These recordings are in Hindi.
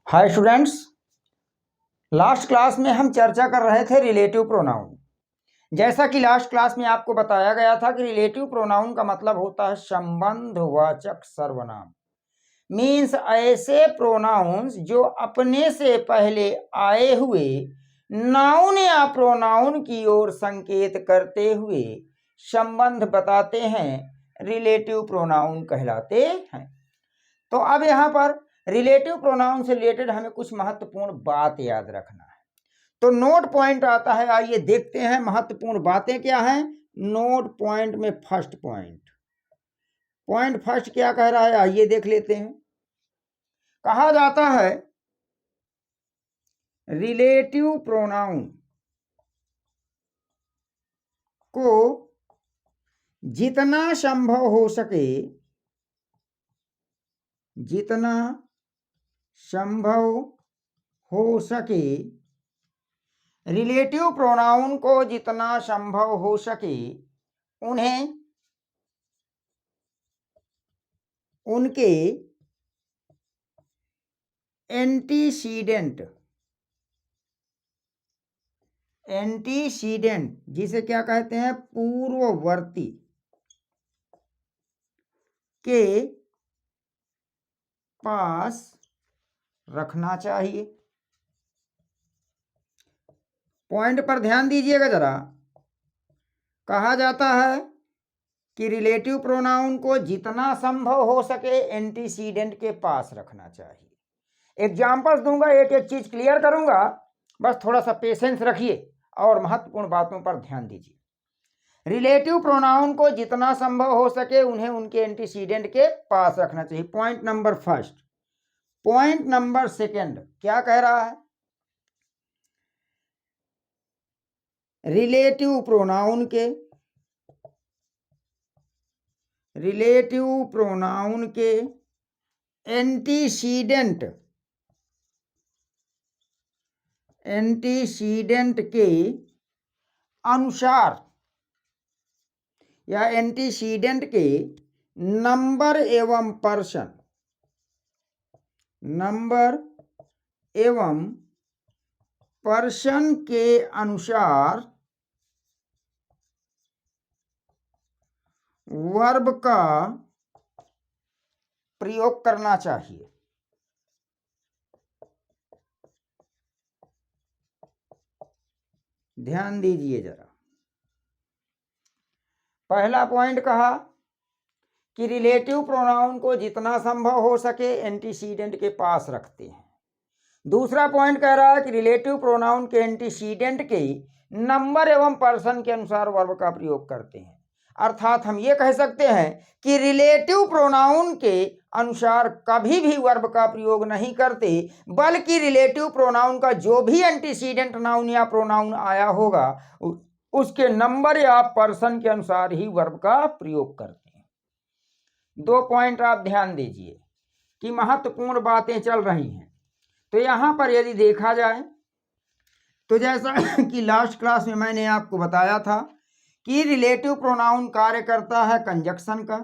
हाय स्टूडेंट्स, लास्ट क्लास में हम चर्चा कर रहे थे रिलेटिव प्रोनाउन। जैसा कि लास्ट क्लास में आपको बताया गया था कि रिलेटिव प्रोनाउन का मतलब होता है संबंधवाचक सर्वनाम। मीन्स ऐसे प्रोनाउंस जो अपने से पहले आए हुए नाउन या प्रोनाउन की ओर संकेत करते हुए संबंध बताते हैं, रिलेटिव प्रोनाउन कहलाते हैं। तो अब यहाँ पर रिलेटिव प्रोनाउन से रिलेटेड हमें कुछ महत्वपूर्ण बात याद रखना है। तो नोट पॉइंट आता है, आइए देखते हैं महत्वपूर्ण बातें क्या हैं। नोट पॉइंट में फर्स्ट पॉइंट फर्स्ट क्या कह रहा है, आइए देख लेते हैं। कहा जाता है रिलेटिव प्रोनाउन को जितना संभव हो सके रिलेटिव प्रोनाउन को जितना संभव हो सके उन्हें उनके एंटीसीडेंट जिसे क्या कहते हैं, पूर्ववर्ती के पास रखना चाहिए। पॉइंट पर ध्यान दीजिएगा जरा। कहा जाता है कि रिलेटिव प्रोनाउन को जितना संभव हो सके एंटीसीडेंट के पास रखना चाहिए। एग्जाम्पल्स दूंगा, एक एक चीज क्लियर करूंगा, बस थोड़ा सा पेशेंस रखिए और महत्वपूर्ण बातों पर ध्यान दीजिए। रिलेटिव प्रोनाउन को जितना संभव हो सके उन्हें उनके एंटीसीडेंट के पास रखना चाहिए। Point number first. Point number second क्या कह रहा है, रिलेटिव प्रोनाउन के एंटीसीडेंट के अनुसार या एंटीसीडेंट के नंबर एवं पर्सन के अनुसार वर्ब का प्रयोग करना चाहिए। ध्यान दीजिए जरा। पहला पॉइंट कहा कि रिलेटिव प्रोनाउन को जितना संभव हो सके एंटीसीडेंट के पास रखते हैं। दूसरा पॉइंट कह रहा है कि रिलेटिव प्रोनाउन के एंटीसीडेंट के नंबर एवं पर्सन के अनुसार वर्ब का प्रयोग करते हैं। अर्थात हम ये कह सकते हैं कि रिलेटिव प्रोनाउन के अनुसार कभी भी वर्ब का प्रयोग नहीं करते, बल्कि रिलेटिव प्रोनाउन का जो भी एंटीसीडेंट नाउन या प्रोनाउन आया होगा उसके नंबर या पर्सन के अनुसार ही वर्ब का प्रयोग करते हैं। दो पॉइंट आप ध्यान दीजिए कि महत्वपूर्ण बातें चल रही हैं। तो यहां पर यदि देखा जाए तो जैसा कि लास्ट क्लास में मैंने आपको बताया था कि रिलेटिव प्रोनाउन कार्य करता है कंजक्शन का।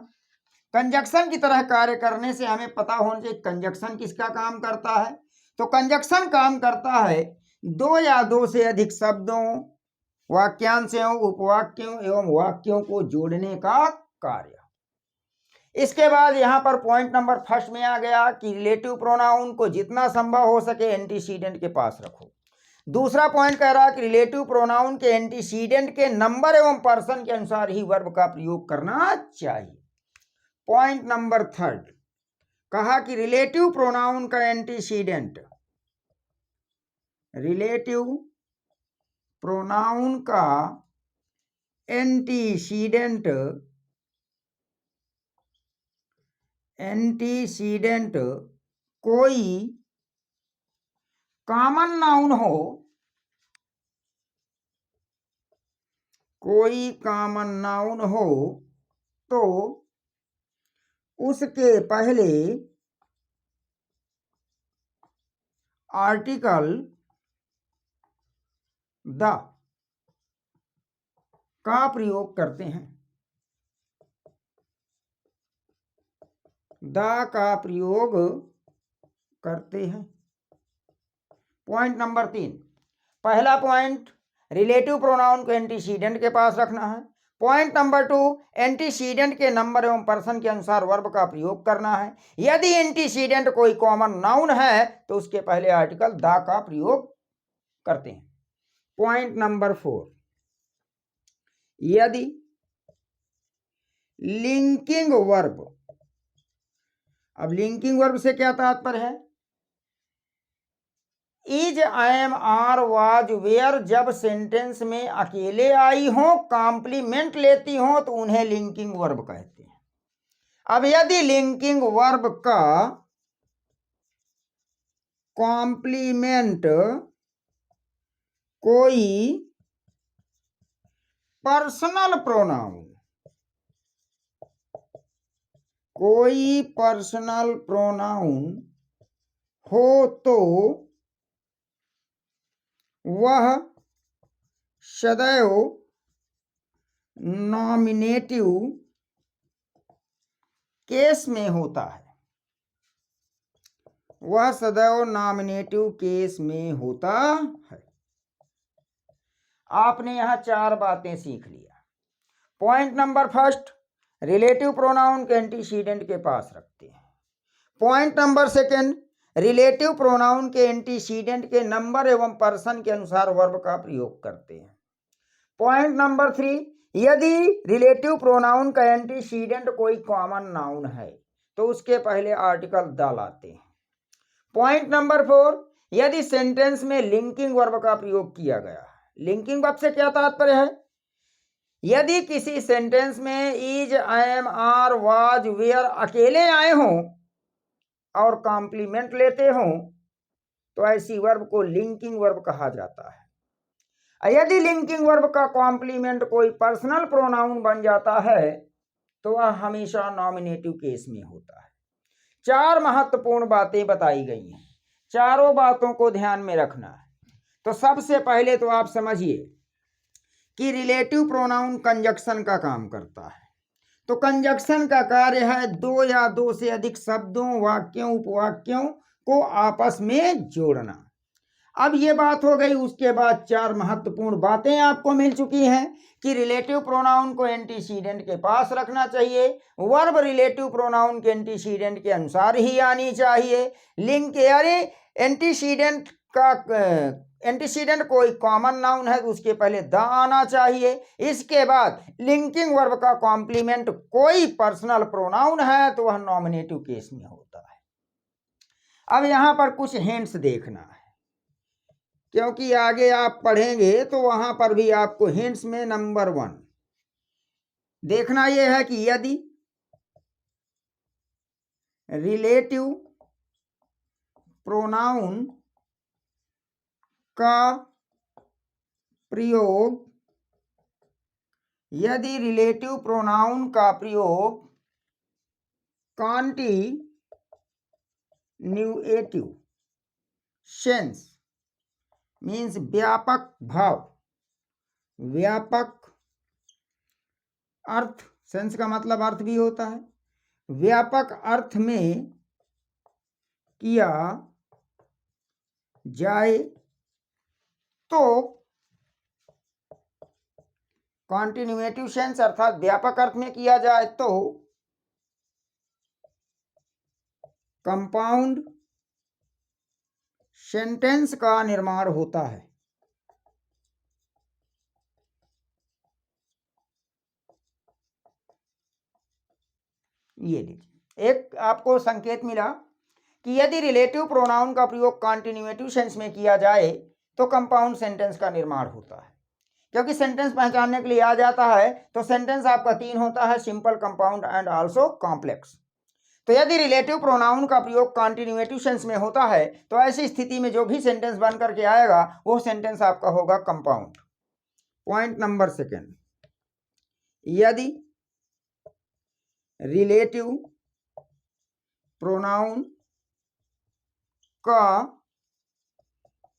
कंजक्शन की तरह कार्य करने से हमें पता होना चाहिए कंजक्शन किसका काम करता है। तो कंजक्शन काम करता है दो या दो से अधिक शब्दों, वाक्यांशों, उपवाक्यों एवं वाक्यों को जोड़ने का कार्य। इसके बाद यहां पर पॉइंट नंबर फर्स्ट में आ गया कि रिलेटिव प्रोनाउन को जितना संभव हो सके एंटीसीडेंट के पास रखो। दूसरा पॉइंट कह रहा है कि रिलेटिव प्रोनाउन के एंटीसीडेंट के नंबर एवं पर्सन के अनुसार ही वर्ब का प्रयोग करना चाहिए। पॉइंट नंबर थर्ड कहा कि रिलेटिव प्रोनाउन का एंटीसीडेंट कोई कॉमन नाउन हो तो उसके पहले आर्टिकल द का प्रयोग करते हैं। द का प्रयोग करते हैं। पॉइंट नंबर 3, पहला पॉइंट रिलेटिव प्रोनाउन को एंटीसीडेंट के पास रखना है। पॉइंट नंबर 2, एंटीसीडेंट के नंबर एवं पर्सन के अनुसार वर्ब का प्रयोग करना है। यदि एंटीसीडेंट कोई कॉमन नाउन है तो उसके पहले आर्टिकल द का प्रयोग करते हैं। पॉइंट नंबर 4, यदि लिंकिंग वर्ब, अब लिंकिंग वर्ब से क्या तात्पर्य है? Is, am, are, was, were जब सेंटेंस में अकेले आई हो, कॉम्प्लीमेंट लेती हो तो उन्हें लिंकिंग वर्ब कहते हैं। अब यदि लिंकिंग वर्ब का कॉम्प्लीमेंट कोई पर्सनल प्रोनाउन, कोई पर्सनल प्रोनाउन हो तो वह सदैव नॉमिनेटिव केस में होता है। वह सदैव नॉमिनेटिव केस में होता है। आपने यहां 4 बातें सीख लिया। पॉइंट नंबर 1, रिलेटिव प्रोनाउन के एंटीसीडेंट के पास रखते हैं। पॉइंट नंबर 2, रिलेटिव प्रोनाउन के एंटीसीडेंट के नंबर एवं पर्सन के अनुसार वर्ब का प्रयोग करते हैं। पॉइंट नंबर 3, यदि रिलेटिव प्रोनाउन का एंटीसीडेंट कोई कॉमन नाउन है तो उसके पहले आर्टिकल द लाते हैं। पॉइंट नंबर 4, यदि सेंटेंस में लिंकिंग वर्ब का प्रयोग किया गया। लिंकिंग वर्ब से क्या तात्पर्य है? यदि किसी सेंटेंस में is, am, are, was, were अकेले आए हों और कॉम्प्लीमेंट लेते हों तो ऐसी वर्ब को लिंकिंग वर्ब कहा जाता है। यदि लिंकिंग वर्ब का कॉम्प्लीमेंट कोई पर्सनल प्रोनाउन बन जाता है तो वह हमेशा नॉमिनेटिव केस में होता है। 4 महत्वपूर्ण बातें बताई गई हैं, चारों बातों को ध्यान में रखना है। तो सबसे पहले तो आप समझिए कि रिलेटिव प्रोनाउन कंजक्शन का काम करता है। तो कंजक्शन का कार्य है 2 या 2 से अधिक शब्दों, वाक्यों, उपवाक्यों को आपस में जोड़ना। अब ये बात हो गई। उसके बाद 4 महत्वपूर्ण बातें आपको मिल चुकी हैं कि रिलेटिव प्रोनाउन को एंटीसीडेंट के पास रखना चाहिए, वर्ब रिलेटिव प्रोनाउन के एंटीसीडेंट के अनुसार ही आनी चाहिए, लिंक यानी एंटीसीडेंट का एंटीसीडेंट कोई कॉमन नाउन है तो उसके पहले द आना चाहिए। इसके बाद लिंकिंग वर्ब का कॉम्प्लीमेंट कोई पर्सनल प्रोनाउन है तो वह नॉमिनेटिव केस में होता है। अब यहां पर कुछ हिंट्स देखना है क्योंकि आगे आप पढ़ेंगे तो वहां पर भी आपको हिंट्स में नंबर 1 देखना यह है कि यदि रिलेटिव प्रोनाउन का प्रयोग, यदि रिलेटिव प्रोनाउन का प्रयोग कॉन्टिन्यूएटिव सेंस मीन्स व्यापक भाव, व्यापक अर्थ, सेंस का मतलब अर्थ भी होता है, व्यापक अर्थ में किया जाए तो कॉन्टिन्यूएटिव सेंस अर्थात व्यापक अर्थ में किया जाए तो कंपाउंड सेंटेंस का निर्माण होता है। ये लीजिए, एक आपको संकेत मिला कि यदि रिलेटिव प्रोनाउन का प्रयोग कॉन्टिन्यूएटिव सेंस में किया जाए तो कंपाउंड सेंटेंस का निर्माण होता है। क्योंकि सेंटेंस पहचानने के लिए आ जाता है तो सेंटेंस आपका 3 होता है, simple, compound and also complex. तो यदि रिलेटिव प्रोनाउन का प्रयोग कॉन्टिन्यूएटिव सेंस में होता है तो ऐसी स्थिति में जो भी सेंटेंस बन करके आएगा वो सेंटेंस आपका होगा कंपाउंड। पॉइंट नंबर 2, यदि रिलेटिव प्रोनाउन का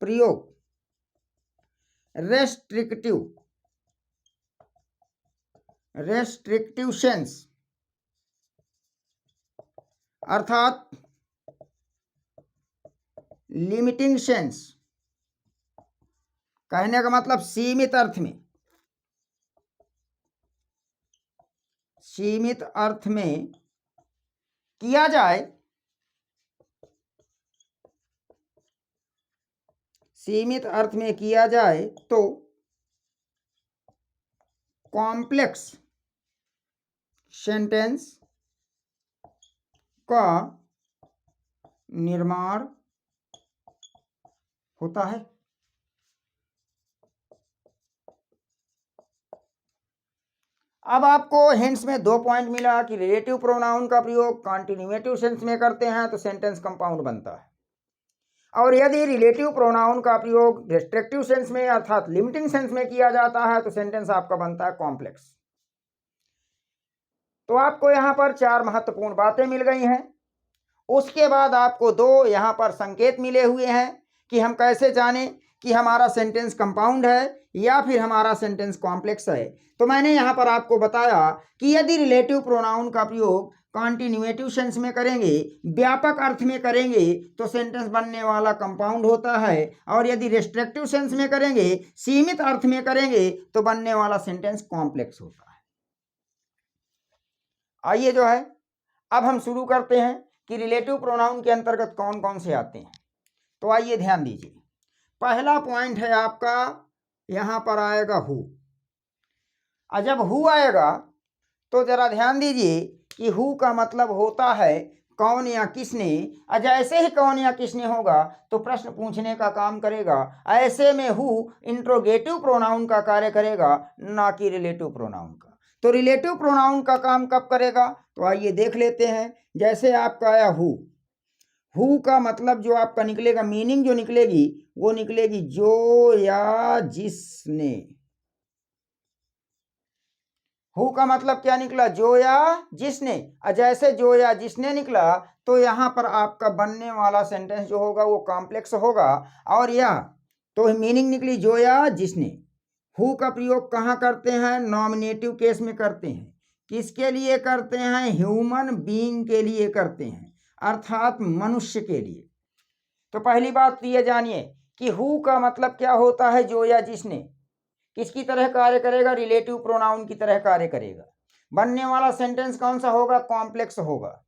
प्रयोग रेस्ट्रिक्टिव सेंस अर्थात लिमिटिंग सेंस कहने का मतलब सीमित अर्थ में, सीमित अर्थ में किया जाए, सीमित अर्थ में किया जाए तो कॉम्प्लेक्स सेंटेंस का निर्माण होता है। अब आपको हिंट्स में 2 पॉइंट मिला कि रिलेटिव प्रोनाउन का प्रयोग कॉन्टिन्यूएटिव सेंस में करते हैं तो सेंटेंस कंपाउंड बनता है, और यदि रिलेटिव प्रोनाउन का प्रयोग रिस्ट्रिक्टिव सेंस में अर्थात लिमिटिंग सेंस में किया जाता है तो सेंटेंस आपका बनता है कॉम्प्लेक्स। तो आपको यहाँ पर 4 महत्वपूर्ण बातें मिल गई हैं। उसके बाद आपको 2 यहाँ पर संकेत मिले हुए हैं कि हम कैसे जानें कि हमारा सेंटेंस कंपाउंड है या फिर हमारा सेंटेंस कॉम्प्लेक्स है। तो मैंने यहाँ पर आपको बताया कि यदि रिलेटिव प्रोनाउन का प्रयोग कॉन्टिन्यूएटिव सेंस में करेंगे, व्यापक अर्थ में करेंगे तो सेंटेंस बनने वाला कंपाउंड होता है, और यदि रिस्ट्रिक्टिव सेंस में करेंगे, सीमित अर्थ में करेंगे तो बनने वाला सेंटेंस कॉम्प्लेक्स होता है। आइए जो है अब हम शुरू करते हैं कि रिलेटिव प्रोनाउन के अंतर्गत कौन कौन से आते हैं। तो आइए ध्यान दीजिए, पहला पॉइंट है आपका यहाँ पर आएगा हु। और जब हु आएगा तो जरा ध्यान दीजिए कि हु का मतलब होता है कौन या किसने, और जैसे ही कौन या किसने होगा तो प्रश्न पूछने का काम करेगा। ऐसे में हु इंट्रोगेटिव प्रोनाउन का कार्य करेगा, ना कि रिलेटिव प्रोनाउन का। तो रिलेटिव प्रोनाउन का काम कब करेगा, तो आइए देख लेते हैं। जैसे आपका आया हु, हु का मतलब जो आपका निकलेगा, मीनिंग जो निकलेगी वो निकलेगी जो या जिसने। हु का मतलब क्या निकला, जो या जिसने। जैसे जो या जिसने निकला तो यहाँ पर आपका बनने वाला सेंटेंस जो होगा वो कॉम्प्लेक्स होगा, और यह तो मीनिंग निकली जो या जिसने। हु का प्रयोग कहाँ करते हैं, नॉमिनेटिव केस में करते हैं। किसके लिए करते हैं, ह्यूमन बीइंग के लिए करते हैं, अर्थात मनुष्य के लिए। तो पहली बात ये जानिए कि हु का मतलब क्या होता है, जो या जिसने। किसकी तरह कार्य करेगा, रिलेटिव प्रोनाउन की तरह कार्य करेगा। बनने वाला सेंटेंस कौन सा होगा, कॉम्प्लेक्स होगा।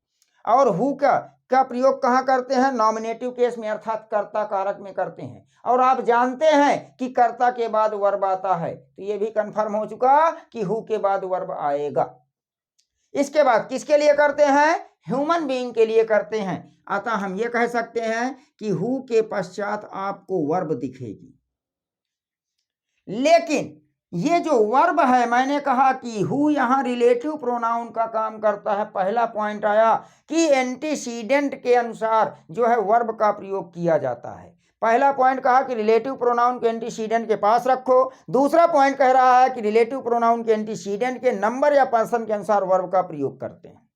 और हु का प्रयोग कहाँ करते हैं, नॉमिनेटिव केस में अर्थात कर्ता कारक में करते हैं। और आप जानते हैं कि कर्ता के बाद वर्ब आता है, तो ये भी कंफर्म हो चुका कि हु के बाद वर्ब आएगा। इसके बाद किसके लिए करते हैं, ह्यूमन बीइंग के लिए करते हैं। अतः हम ये कह सकते हैं कि हु के पश्चात आपको वर्ब दिखेगी। लेकिन ये जो वर्ब है, मैंने कहा कि हु यहाँ रिलेटिव प्रोनाउन का काम करता है। पहला पॉइंट आया कि एंटीसीडेंट के अनुसार जो है वर्ब का प्रयोग किया जाता है। पहला पॉइंट कहा कि रिलेटिव प्रोनाउन के एंटीसीडेंट के पास रखो। दूसरा पॉइंट कह रहा है कि रिलेटिव प्रोनाउन के एंटीसीडेंट के नंबर या पर्सन के अनुसार वर्ब का प्रयोग करते हैं।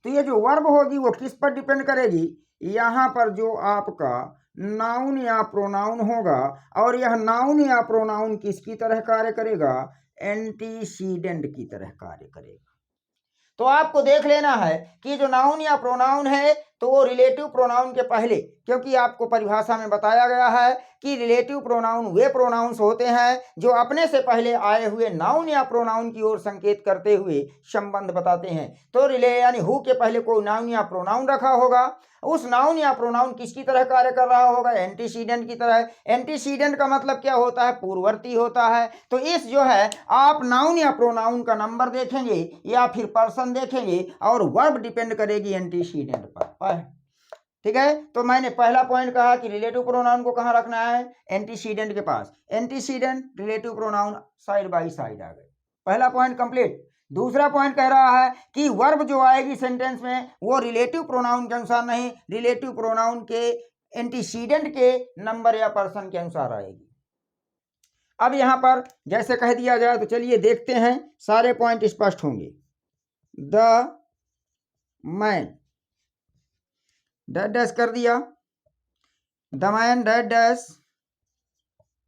तो ये जो वर्ब होगी वो किस पर डिपेंड करेगी, यहाँ पर जो आपका नाउन या प्रोनाउन होगा, और यह नाउन या प्रोनाउन किसकी तरह कार्य करेगा, एंटीसीडेंट की तरह कार्य करेगा। तो आपको देख लेना है कि जो नाउन या प्रोनाउन है तो वो रिलेटिव प्रोनाउन के पहले, क्योंकि आपको परिभाषा में बताया गया है कि रिलेटिव प्रोनाउन वे प्रोनाउंस होते हैं जो अपने से पहले आए हुए नाउन या प्रोनाउन की ओर संकेत करते हुए संबंध बताते हैं। तो रिले यानी हु के पहले कोई नाउन या प्रोनाउन रखा होगा, उस नाउन या प्रोनाउन किसकी तरह कार्य कर रहा होगा, एंटीसीडेंट की तरह। एंटीसीडेंट का मतलब क्या होता है, पूर्ववर्ती होता है। तो इस जो है आप नाउन या प्रोनाउन का नंबर देखेंगे या फिर पर्सन देखेंगे और वर्ब डिपेंड करेगी एंटीसीडेंट पर। ठीक है, तो मैंने पहला पॉइंट कहा कि रिलेटिव प्रोनाउन को कहाँ रखना है, एंटीसीडेंट के पास। Antecedent relative pronoun side by side आ गए। पहला पॉइंट कंप्लीट। दूसरा पॉइंट कह रहा है कि वर्ब जो आएगी सेंटेंस में वो रिलेटिव प्रोनाउन के अनुसार नहीं, रिलेटिव प्रोनाउन के एंटीसीडेंट के नंबर या पर्सन के अनुसार आएगी। अब यहां पर जैसे कह दिया जाए तो चलिए देखते हैं, सारे पॉइंट स्पष्ट होंगे। द मैन डैश डैश कर दिया, the man dash dash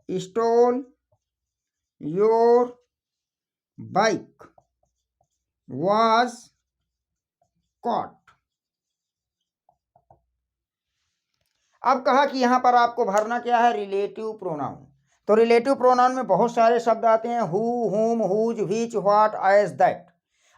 stole your bike was caught। अब कहा कि यहां पर आपको भरना क्या है, रिलेटिव प्रोनाउन। तो रिलेटिव प्रोनाउन में बहुत सारे शब्द आते हैं, who, whom, whose, which, what, as, that,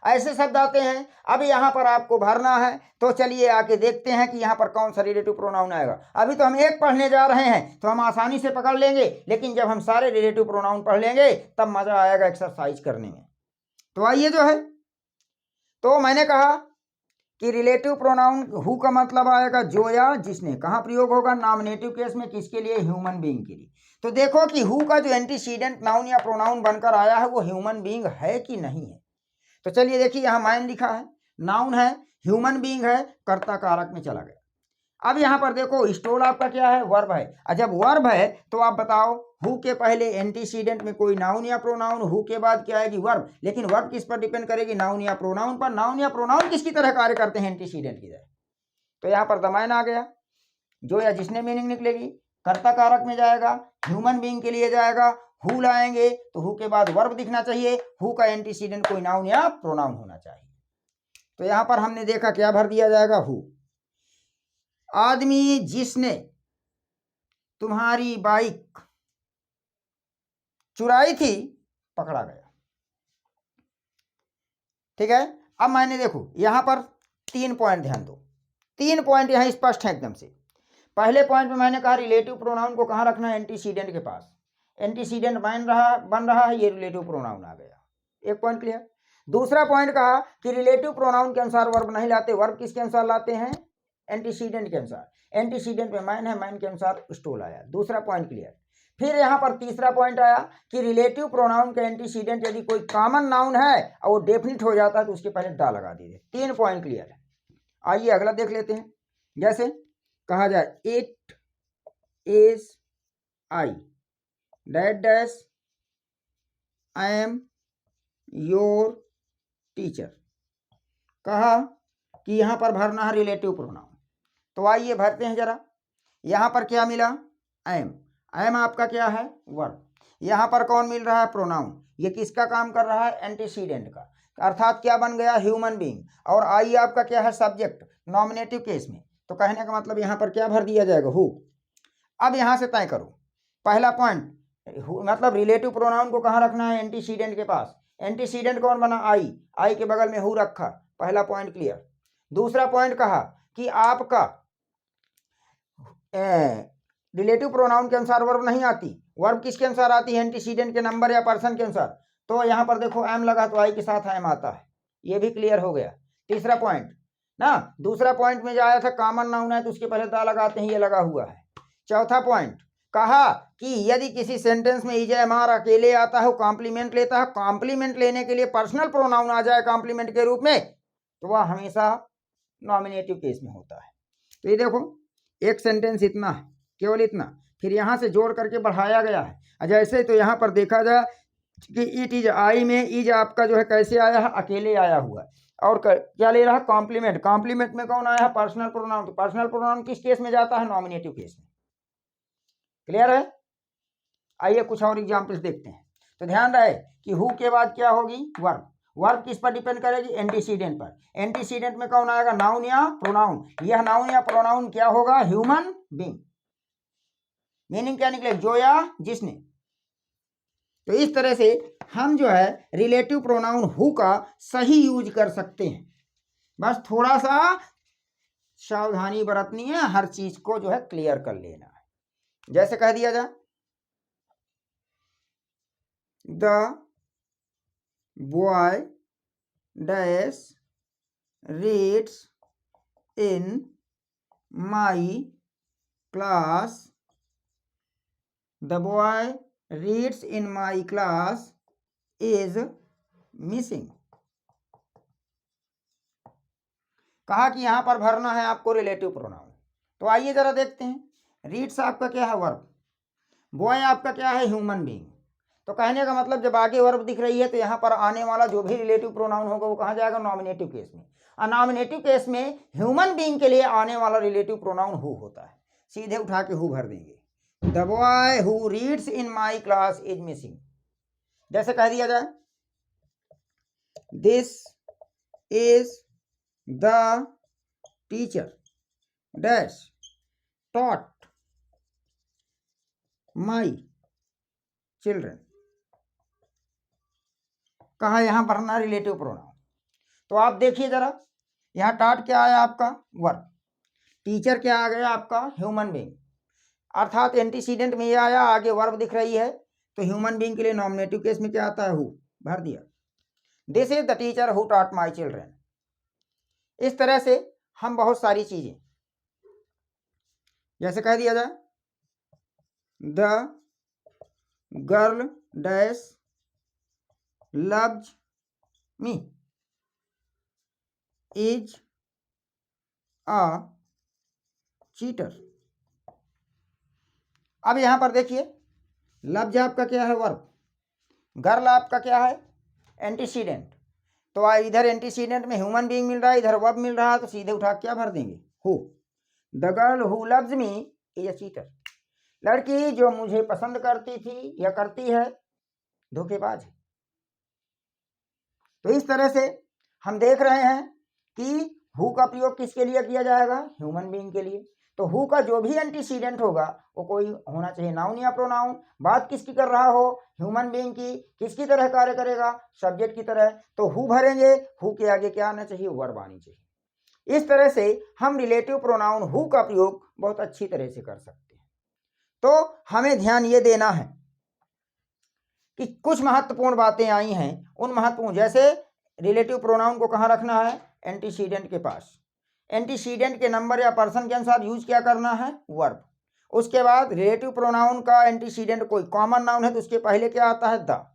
ऐसे शब्द आते हैं। अब यहाँ पर आपको भरना है, तो चलिए आके देखते हैं कि यहाँ पर कौन सा रिलेटिव प्रोनाउन आएगा। अभी तो हम एक पढ़ने जा रहे हैं तो हम आसानी से पकड़ लेंगे, लेकिन जब हम सारे रिलेटिव प्रोनाउन पढ़ लेंगे तब मजा आएगा एक्सरसाइज करने में। तो आइए जो है, तो मैंने कहा कि रिलेटिव प्रोनाउन हु का मतलब आएगा जो या जिसने। कहाँ प्रयोग होगा? नॉमिनेटिव केस में। किसके लिए? ह्यूमन बीइंग के लिए। तो देखो कि हु का जो एंटीसीडेंट नाउन या प्रोनाउन बनकर आया है वो ह्यूमन बीइंग है कि नहीं है। तो चलिए देखिए, यहाँ मैन लिखा है, नाउन है, ह्यूमन बीइंग है, कर्ता कारक में चला गया। अब यहाँ पर देखो स्टोल आपका क्या है? वर्ब है। और जब वर्ब है तो आप बताओ, हु के पहले एंटीसीडेंट में कोई नाउन या प्रोनाउन, हु के बाद क्या आएगी? वर्ब। लेकिन वर्ब किस पर डिपेंड करेगी? नाउन या प्रोनाउन पर। नाउन या प्रोनाउन किसकी तरह कार्य करते हैं? एंटीसीडेंट की तरह। तो यहाँ पर द मैन आ गया, जो या जिसने मीनिंग निकलेगी, कर्ता कारक में जाएगा, ह्यूमन बीइंग के लिए जाएगा, हु लाएंगे तो हु के बाद वर्ब दिखना चाहिए, हु का एंटीसीडेंट कोई नाउन या प्रोनाउन होना चाहिए। तो यहाँ पर हमने देखा क्या भर दिया जाएगा? हु। आदमी जिसने तुम्हारी बाइक चुराई थी पकड़ा गया। ठीक है। अब मैंने देखो यहाँ पर 3 पॉइंट ध्यान दो, 3 पॉइंट यहाँ स्पष्ट है एकदम से। पहले पॉइंट में मैंने कहा रिलेटिव प्रोनाउन को कहाँ रखना है? एंटीसीडेंट के पास। एंटीसीडेंट बन रहा है, ये रिलेटिव प्रोनाउन आ गया। एक पॉइंट क्लियर। दूसरा पॉइंट कहा कि रिलेटिव प्रोनाउन के अनुसार वर्ब नहीं लाते, वर्ब किसके अनुसार लाते हैं? एंटीसीडेंट के अनुसार। एंटीसीडेंट में मैन है, मैन के अनुसार स्टोल आया। दूसरा पॉइंट क्लियर। फिर यहाँ पर तीसरा पॉइंट आया कि रिलेटिव प्रोनाउन के एंटीसीडेंट यदि कोई कॉमन नाउन है और वो डेफिनिट हो जाता है तो उसके पहले दा लगा दीजिए। 3 पॉइंट क्लियर है। आइए अगला देख लेते हैं। जैसे कहा जाए, it is I that dash I am your teacher. कहा कि यहाँ पर भरना है रिलेटिव प्रोनाउन। तो आइए भरते हैं जरा। यहाँ पर क्या मिला? एम। एम आपका क्या है? वर्ब। यहाँ पर कौन मिल रहा है? प्रोनाउन। ये किसका काम कर रहा है? एंटीसीडेंट का। अर्थात क्या बन गया? Human being. और आई आपका क्या है? सब्जेक्ट, नॉमिनेटिव केस में। तो कहने का मतलब यहाँ पर क्या भर दिया जाएगा? हु। अब यहाँ से तय करो। पहला पॉइंट, मतलब रिलेटिव प्रोनाउन को कहाँ रखना है? एंटीसीडेंट के पास। एंटीसीडेंट कौन बना? आई। आई के बगल में हु रखा। पहला पॉइंट क्लियर। दूसरा पॉइंट कहा कि आपका रिलेटिव प्रोनाउन के अनुसार वर्ब नहीं आती, वर्ब किसके अनुसार आती है? एंटीसीडेंट के नंबर या पर्सन के अनुसार। तो यहाँ पर देखो एम लगा तो आई के साथ एम आता है, ये भी क्लियर हो गया। तीसरा पॉइंट ना, दूसरा पॉइंट में जो आया था कॉमन नाउन है तो उसके पहले दा लगाते हैं, ये लगा हुआ है। चौथा पॉइंट कहा कि यदि किसी सेंटेंस में इज एम आर अकेले आता है, कॉम्प्लीमेंट लेता है, कॉम्प्लीमेंट लेने के लिए पर्सनल प्रोनाउन आ जाए कॉम्प्लीमेंट के रूप में, तो वह हमेशा नॉमिनेटिव केस में होता है। तो ये देखो एक सेंटेंस इतना है, केवल इतना, फिर यहाँ से जोड़ करके बढ़ाया गया है। जैसे तो यहाँ पर देखा जाए कि इट इज आई में इज आपका जो है कैसे आया है? अकेले आया हुआ है। और क्या ले रहा है? कॉम्प्लीमेंट। कॉम्प्लीमेंट में कौन आया है? Personal pronoun. तो पर्सनल प्रोनाउन किस केस में जाता है? नॉमिनेटिव केस में। क्लियर है? आइए कुछ और एग्जाम्पल्स देखते हैं। तो ध्यान रहे कि हु के बाद क्या होगी? वर्ब। वर्ब किस पर डिपेंड करेगी? एंटीसीडेंट पर। एंटीसीडेंट में कौन आएगा? नाउन या प्रोनाउन। यह नाउन या प्रोनाउन क्या होगा? Human being. मीनिंग क्या निकले? जो या जिसने। तो इस तरह से हम जो है रिलेटिव प्रोनाउन हु का सही यूज कर सकते हैं। बस थोड़ा सा सावधानी बरतनी है, हर चीज को जो है क्लियर कर लेना है। जैसे कह दिया जाए, the boy dash reads in my class. The boy reads in my class is missing. कहा कि यहां पर भरना है आपको रिलेटिव प्रोनाउन। तो आइए जरा देखते हैं। रीड्स आपका क्या है? वर्ब। बॉय आपका क्या है? Human being. तो कहने का मतलब जब आगे वर्ब दिख रही है तो यहाँ पर आने वाला जो भी रिलेटिव प्रोनाउन होगा वो कहाँ जाएगा? नॉमिनेटिव केस में। और नॉमिनेटिव केस में ह्यूमन बीइंग के लिए आने वाला रिलेटिव प्रोनाउन हु होता है। सीधे उठा के हु भर देंगे। The boy who reads in my class is missing. जैसे कह दिया जाए, this is the teacher dash taught my children. कहा यहाँ भरना रिलेटिव प्रोनाउन। तो आप देखिए जरा, यहाँ टाट क्या आया आपका, वर्ब। टीचर क्या आ गया आपका, ह्यूमन बीइंग। अर्थात एंटीसीडेंट में ये आया, आगे वर्ब दिख रही है, तो ह्यूमन बीइंग के लिए नॉमिनेटिव केस में क्या आता है, हु, भर दिया। This is the teacher who taught my children. इस तरह से हम बहुत सारी चीजें, जैसे कह दिया जाए the girl dash loves me is a cheater. अब यहां पर देखिए, लव्स आपका क्या है, वर्ब। गर्ल आपका क्या है, एंटीसीडेंट। तो इधर एंटीसीडेंट में ह्यूमन बीइंग मिल रहा है, इधर वर्ब मिल रहा है, तो सीधे उठा क्या भर देंगे, who. The girl who loves me is a cheater. लड़की जो मुझे पसंद करती थी या करती है, धोखेबाज है। तो इस तरह से हम देख रहे हैं कि हु का प्रयोग किसके लिए किया जाएगा, ह्यूमन बीइंग के लिए। तो हु का जो भी एंटीसीडेंट होगा वो कोई होना चाहिए नाउन या प्रोनाउन। बात किसकी कर रहा हो, ह्यूमन बीइंग की। किसकी तरह कार्य करेगा, सब्जेक्ट की तरह। तो हु भरेंगे, हु के आगे क्या आना चाहिए, वर्ब आनी चाहिए। इस तरह से हम रिलेटिव प्रोनाउन हु का प्रयोग बहुत अच्छी तरह से कर सकते हैं। तो हमें ध्यान ये देना है कि कुछ महत्वपूर्ण बातें आई हैं, उन महत्वपूर्ण, जैसे रिलेटिव प्रोनाउन को कहाँ रखना है, एंटीसीडेंट के पास। एंटीसीडेंट के नंबर या पर्सन के अनुसार यूज क्या करना है, वर्ब। उसके बाद रिलेटिव प्रोनाउन का एंटीसीडेंट कोई कॉमन नाउन है तो उसके पहले क्या आता है, द।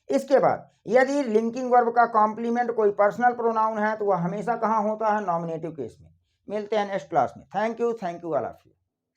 इसके बाद यदि लिंकिंग वर्ब का कॉम्प्लीमेंट कोई पर्सनल प्रोनाउन है तो वह हमेशा कहाँ होता है, नॉमिनेटिव केस में। मिलते हैं नेक्स्ट क्लास में। Thank you all of you.